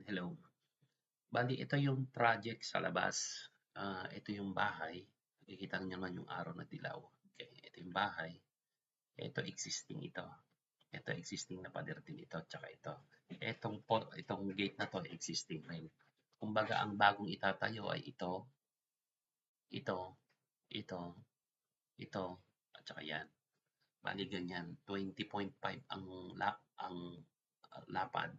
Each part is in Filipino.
Hello. Bali ito yung project sa labas. Ito yung bahay. Nakikita niyo naman yung araw na dilaw. Okay, ito yung bahay. Ito existing ito. Ito existing na pader din ito, tsaka ito. Itong gate na to existing rin. Kumbaga ang bagong itatayo ay ito, ito, ito, ito, at saka yan. Bali ganyan, 20.5 ang lapad,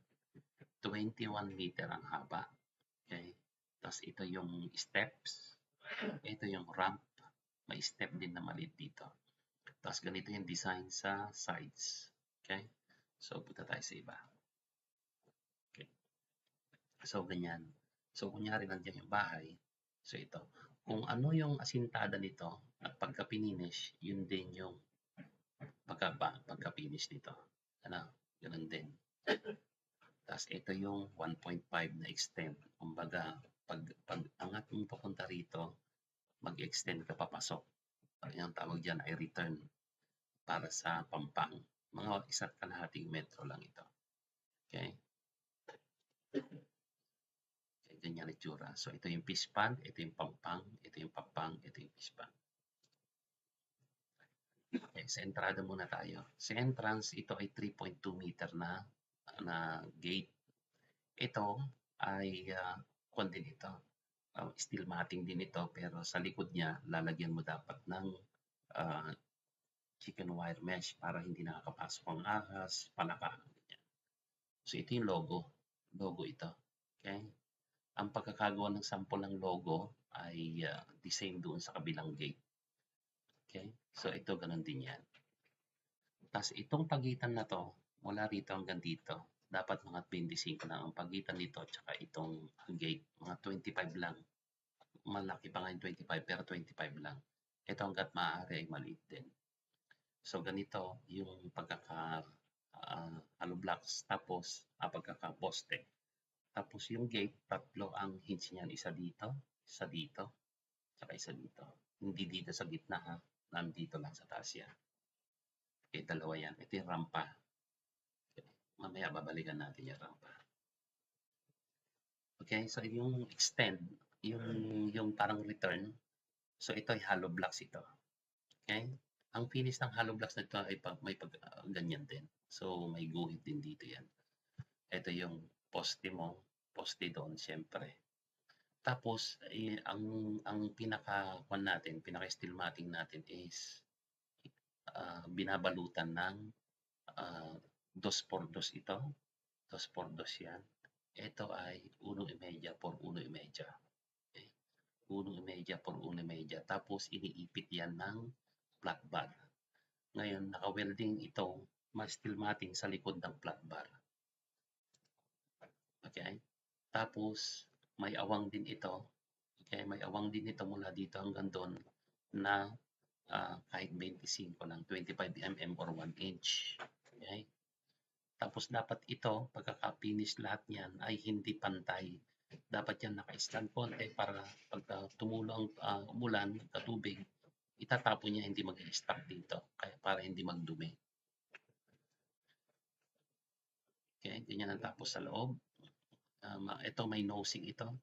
21 meter ang haba. Okay. Tapos ito yung steps. Ito yung ramp. May step din na maliit dito. Tapos ganito yung design sa sides. Okay. So, punta tayo sa iba. Okay. So, ganyan. So, kunyari nandiyan yung bahay. So, ito. Kung ano yung asintada nito at pagka-finish, yun din yung pagka-finish nito. Ano? Ganun din. Tapos ito yung 1.5 na extend. Kumbaga, pag angat mo papunta rito, mag-extend ka papasok. Ang tawag dyan ay return para sa pampang. Mga 1.5 metro lang ito. Okay? Ganyan itsura. So ito yung fish pond, ito yung pampang, ito yung pampang, ito yung fish pond. Okay, sa entrada muna tayo. Sa entrance, ito ay 3.2 meter na gate. Ito ay kwan din ito. Steel matting din ito, pero sa likod niya, lalagyan mo dapat ng chicken wire mesh para hindi nakakapasok ang ahas, palaka. So ito yung logo. Logo ito. Okay? Ang pagkakagawa ng sample ng logo ay the same doon sa kabilang gate. Okay? So ito ganun din yan. Tapos itong pagitan na to, mula rito hanggang dito, dapat mga 25 lang ang pagitan nito at saka itong gate, mga 25 lang. Malaki pa nga yung 25 pero 25 lang. Ito hanggat maaari ay maliit din. So ganito yung hollow blocks tapos pagkakaposte. Tapos yung gate, tatlo ang hinge niyan. Isa dito, saka isa dito. Hindi dito sa gitna ha, nandito lang sa taas yan. Okay, dalawa yan. Ito yung rampa. Okay. Mamaya babalikan natin yung rampa. Okay, so yung extend, yung parang return, so ito ay hollow blocks ito. Okay? Ang finish ng hollow blocks na ito ay ganyan din. So may guhit din dito yan. Ito yung poste mo, poste doon siyempre. Tapos ang pinaka-kwan natin, pinaka-steel matting natin is binabalutan ng 2x2 ito. 2x2 yan. Ito ay 1.5 por 1.5. Okay? 1.5 por 1.5. Tapos iniipit yan ng flat bar. Ngayon, naka-welding ito, mas steel matting sa likod ng flat bar. Okay? Tapos, may awang din ito. Okay? May awang din ito mula dito hanggang doon na kahit 25 lang, 25 mm or 1 inch. Okay? Tapos dapat ito, pagkaka-finish lahat niyan ay hindi pantay. Dapat yan naka-stand konti para pag tumulo ang umulan, katubig, itatapon niya, hindi mag-i-stuck dito. Kaya para hindi magdumi. Okay, ganyan ang tapos sa loob. Ito may nosing ito.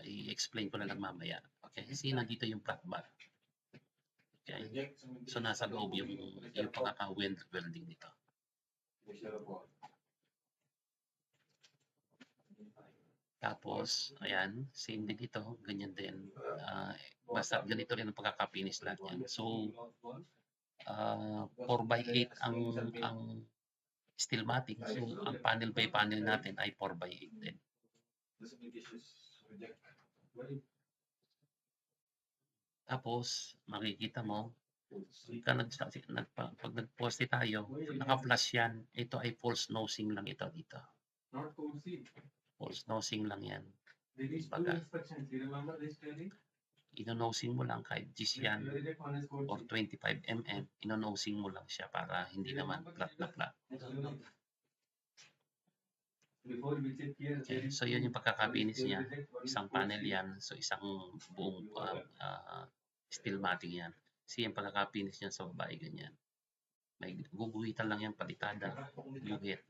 I-explain ko na lang mamaya. Okay, kasi nandito yung flat bar. Okay, so nasa loob yung pagkaka-welding nito. Tapos, ayan, same din ito, ganyan din. Basta ganito rin ang pagkaka-finish lahat yan. So, 4x8 ang steel matting. So, ang panel by panel natin ay 4x8 din. Tapos, makikita mo, pag nag-poste tayo, naka-flash yan. Ito ay false nosing lang ito dito. False nosing lang yan. Ino-nosing mo lang kahit G's yan or 25 mm, ino-nosing mo lang siya para hindi naman flat na flat. Okay, so yun yung pagkakabinis niya. Isang panel yan, so isang buong steel matting yan. Kasi yung pagkakabinis niya sa babae ganyan. May guguhitan lang yan, palitada, guhit.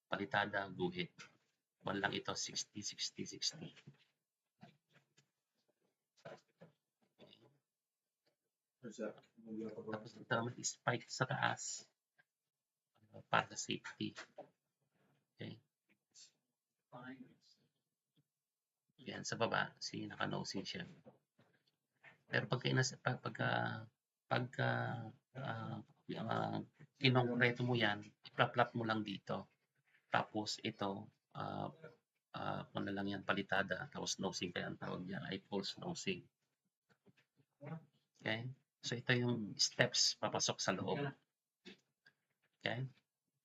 Palitada, guhit. 1 lang ito, 60, 60, 60. Tapos ito naman spike sa taas para sa safety. Okay. Yan sa baba, naka-nosing siya. Pero pagka kinongkreto mo yan, iplap-plap mo lang dito. Tapos ito, kung na lang yan palitada, tapos nosing kaya ang tawag yan ay false nosing. Okay? So ito yung steps papasok sa loob. Okay?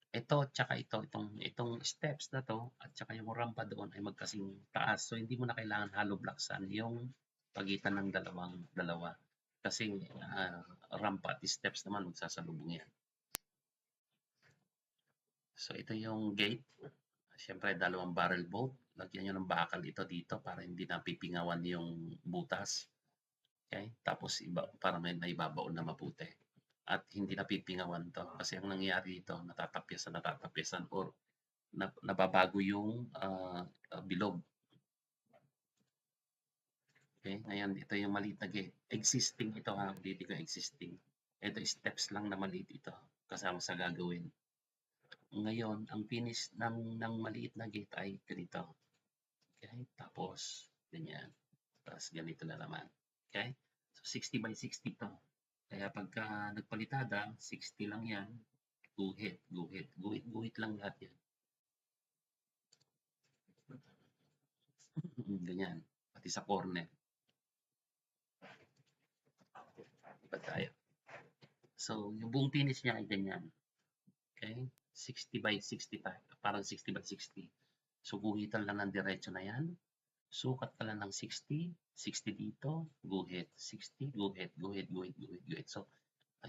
Ito tsaka itong steps na to at tsaka yung rampa doon ay magkasing taas. So hindi mo na kailangan hollow blocksan yung pagitan ng dalawa. Kasi rampa at steps naman magsasalubong yan. So ito yung gate. Siyempre dalawang barrel bolt. Lagyan nyo ng bakal ito dito para hindi napipingawan yung butas. Okay? Tapos para may naibabaon na mabuti. At hindi napipingawan to. Kasi ang nangyayari dito, natatapyasan or nababago yung bilog. Okay? Ngayon, ito yung maliit na gate. Existing ito ha. Dito ko existing. Ito steps lang na maliit ito. Kasama sa gagawin. Ngayon, ang finish ng maliit na gate ay ganito. Okay? Tapos, ganyan. Tapos ganito na naman. Okay? So, 60 by 60 to. Kaya pagka nagpalitada, 60 lang yan. Guhit lang lahat yan. Ganyan. Pati sa corner. Iba tayo. So, yung buong finish niya ay ganyan. Okay? 60 by 60 tayo. Parang 60 by 60. So, guhitan lang ng diretso na yan. Sukat ka lang ng 60. 60 dito. Guhit. 60. Guhit. So,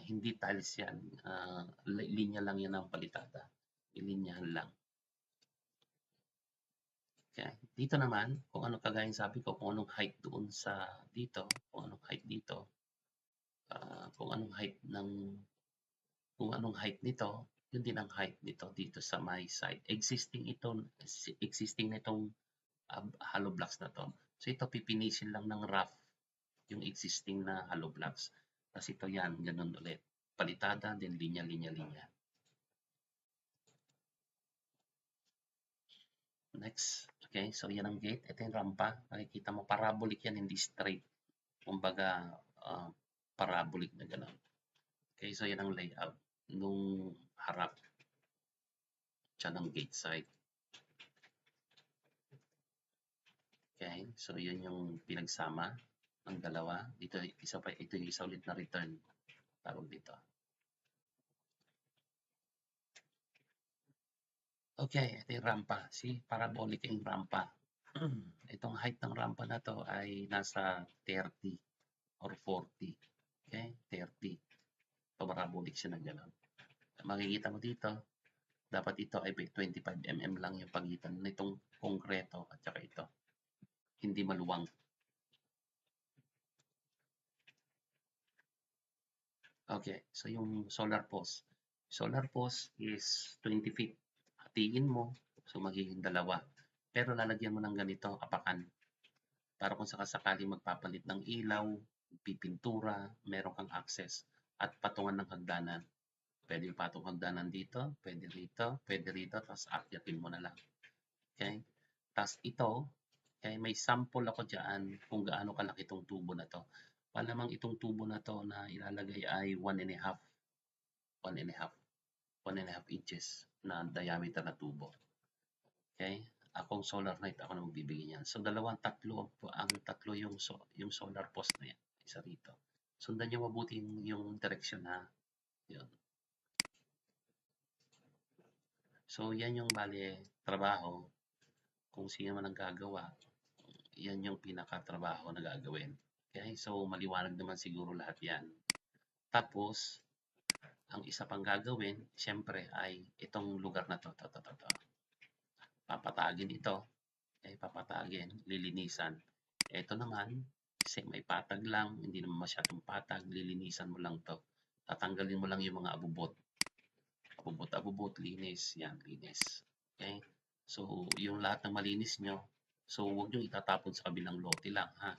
hindi tiles yan. Linya lang yan ang palitada. Ilinyahan lang. Okay. Dito naman, kung ano kagaya sabi ko, kung anong height doon sa dito, kung anong height dito, kung anong height nito, yun din ang height nito dito sa my side. Existing na itong hollow blocks na to. So ito pipinisin lang ng rough yung existing na hollow blocks. Tapos ito yan, ganun ulit. Palitada, then linya. Next. Okay, so yan ang gate. Ito yung rampa. Nakikita mo, parabolic yan, hindi straight. Kumbaga, parabolic na gano'n. Okay, so yan ang layout nung harap. Siya ng gate side. Okay, so yun yung pinagsama ng dalawa. Ito yung isa ulit na return. Tawag dito. Okay, ito yung rampa. See, parabolic yung rampa. Itong height ng rampa na to ay nasa 30 or 40. Okay, 30. Parabolic siya na gano'n. Makikita mo dito, dapat ito ay 25 mm lang yung pagitan nitong konkreto at saka ito. Hindi maluwang. Okay, so yung solar post. Solar post is 20 feet. Hatiin mo, so magiging dalawa. Pero lalagyan mo ng ganito, apakan. Para kung sakasakaling magpapalit ng ilaw, pipintura, meron kang access. At patungan ng hagdanan. Pwede yung patong hagdanan dito, pwede rito, tapos akyatin mo na lang. Okay? Tapos ito, okay, may sample ako dyan kung gaano kalaki itong tubo na to. Malamang itong tubo na to na ilalagay ay 1.5 inches na diameter na tubo. Okay? Akong solar night ako na magbibigay niyan. So tatlo yung solar post na yan. Isa rito. Sundan niyo mabuti yung direksyon ha. Yun. So yan yung trabaho. Kung sino man ang gagawa, yan yung pinakatrabaho na gagawin. Okay? So maliwanag naman siguro lahat yan. Tapos, ang isa pang gagawin, siyempre ay itong lugar na to. Papatagin ito. Okay, papatagin, lilinisan. Ito naman, kasi may patag lang, hindi naman masyadong patag, lilinisan mo lang to. Tatanggalin mo lang yung mga abubot. Abubot, linis. Yan, linis. Okay? So, yung lahat ng malinis nyo, so huwag nyo itatapon sa kabilang lote lang, ha?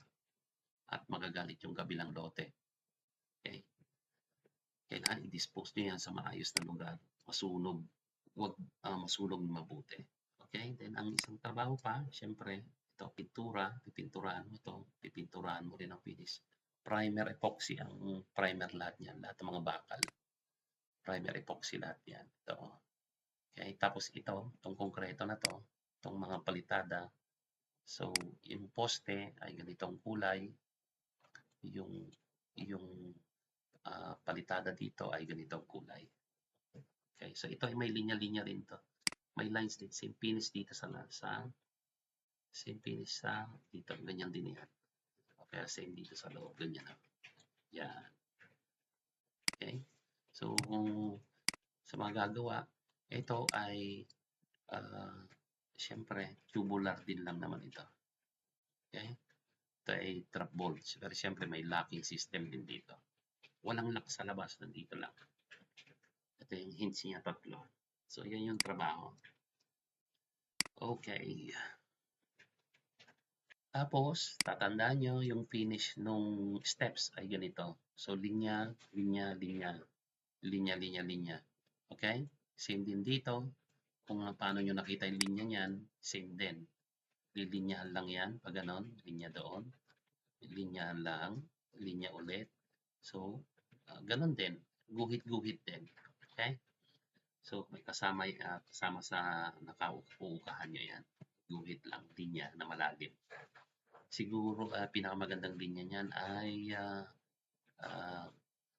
At magagalit yung kabilang lote. Okay? Kailangan i-dispose nyo yan sa maayos na lugar. Masunog. Huwag masunog na mabuti. Okay? Then, ang isang trabaho pa, syempre, ito, pintura. Pipinturahan mo ito. Pipinturahan mo rin ang finish. Primer epoxy ang primer lahat yan. Lahat ng mga bakal. Primer epoxy lahat yan. Ito. Okay? Tapos ito, itong konkreto na to, itong mga palitada. So, yung poste ay ganitong kulay. Yung palitada dito ay ganitong kulay. Okay, so ito ay may linya-linya rin to. May lines din, same finish dito sa same finish sa dito, ganyan din yan. Okay, same dito sa loob, ganyan na. Yan. Okay, so kung sa mga gagawa, ito ay syempre tubular din lang naman ito. Okay, ito ay trap bolts, pero syempre may locking system din dito. Walang lock sa labas, nandito lang. Ito yung hints niya, tatlo. So, yan yung trabaho. Okay. Tapos, tatandaan nyo yung finish nung steps ay ganito. So, linya, linya, linya, linya, linya, linya. Okay? Same din dito. Kung paano nyo nakita yung linya niyan, same din. Lilinyahan lang yan, pag ganon, linya doon. Linyahan lang, linya ulit. So, ganon din. Guhit-guhit din. Okay? So, may kasama sa nakauukahan nyo yan. Guhit lang, linya na malalim. Siguro pinakamagandang linya niyan ay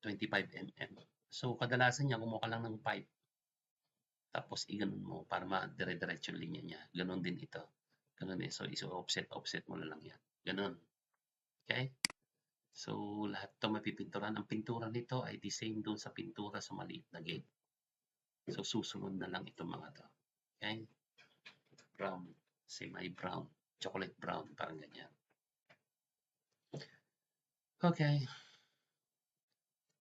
25 mm. So, kadalasan niya, kumuha ka lang ng pipe. Tapos, iganon mo para dire-diretso yung linya niya. Ganon din ito. Ganon din. So, offset mo na lang yan. Ganon. Okay? So, lahat ito mapipinturan. Ang pintura nito ay the same doon sa pintura sa maliit na gate. So, susunod na lang itong mga to. Okay? Brown. Semi-brown. Chocolate brown. Parang ganyan. Okay.